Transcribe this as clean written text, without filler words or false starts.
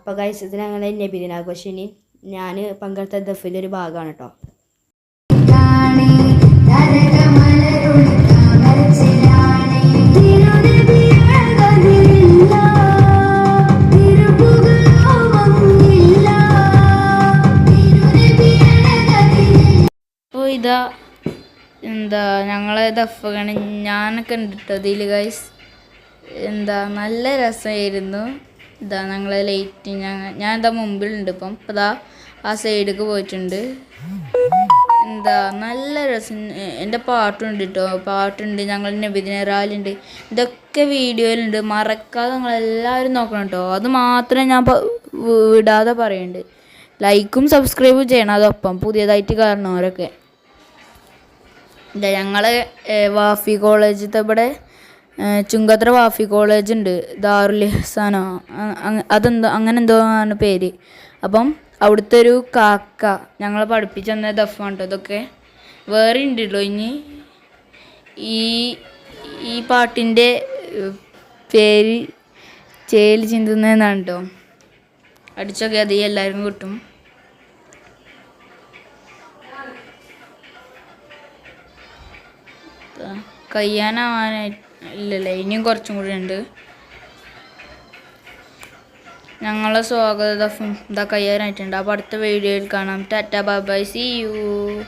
അപ്പോൾ ഗൈസ് ഇത് ഞങ്ങളുടെ നബിദിനാഘോഷിനി ഞാൻ പങ്കെടുത്ത ദഫിലൊരു ഭാഗമാണ് കേട്ടോ. അപ്പോൾ ഇതാ എന്താ ഞങ്ങളെ ദഫ് ഞാനൊക്കെ ഉണ്ട് കേട്ടോ ഇതിൽ ഗൈസ്. എന്താ നല്ല രസമായിരുന്നു. ഇതാ ഞങ്ങളെ ലൈറ്റ് ഞാൻ എന്താ മുമ്പിലുണ്ട് ഇപ്പം. ഇതാ ആ സൈഡിലേക്ക് പോയിട്ടുണ്ട്. എന്താ നല്ല രസം. എൻ്റെ പാട്ടുണ്ട് കേട്ടോ, പാട്ടുണ്ട്. ഞങ്ങൾ നബിദിന റാലിയുണ്ട്. ഇതൊക്കെ വീഡിയോയിലുണ്ട്. മറക്കാതെ നിങ്ങളെല്ലാവരും നോക്കണം കേട്ടോ. അത് മാത്രമേ ഞാൻ വിടാതെ പറയുന്നുണ്ട്. ലൈക്കും സബ്സ്ക്രൈബും ചെയ്യണം. അതൊപ്പം പുതിയതായിട്ട് കാണുന്നവരൊക്കെ. ഞങ്ങൾ വാഫി കോളേജത്തെ ഇവിടെ ചുങ്കത്ര വാഫി കോളേജ് ഉണ്ട്, ദാറുൽ ഇഹ്സാനോ അതെന്തോ അങ്ങനെ എന്തോ ആണ് പേര്. അപ്പം അവിടുത്തെ ഒരു കാക്ക ഞങ്ങളെ പഠിപ്പിച്ചു തന്ന ദഫാണ് കേട്ടോ ഇതൊക്കെ. വേറെ ഉണ്ടല്ലോ ഇനി ഈ പാട്ടിൻ്റെ പേര് ചേല് ചിന്തുന്നതെന്നാണ് കേട്ടോ. അടിച്ചൊക്കെ അത് എല്ലാവരും കിട്ടും. കഴിയാനാവാനായിട്ട് ഇല്ലല്ലേ, ഇനിയും കുറച്ചും കൂടി ഉണ്ട്. ഞങ്ങളെ സ്വാഗത ദഫും ഇതാ കഴിയാനായിട്ടുണ്ട്. അപ്പോൾ അടുത്ത വീഡിയോയിൽ കാണാം. Tata bye bye, see U.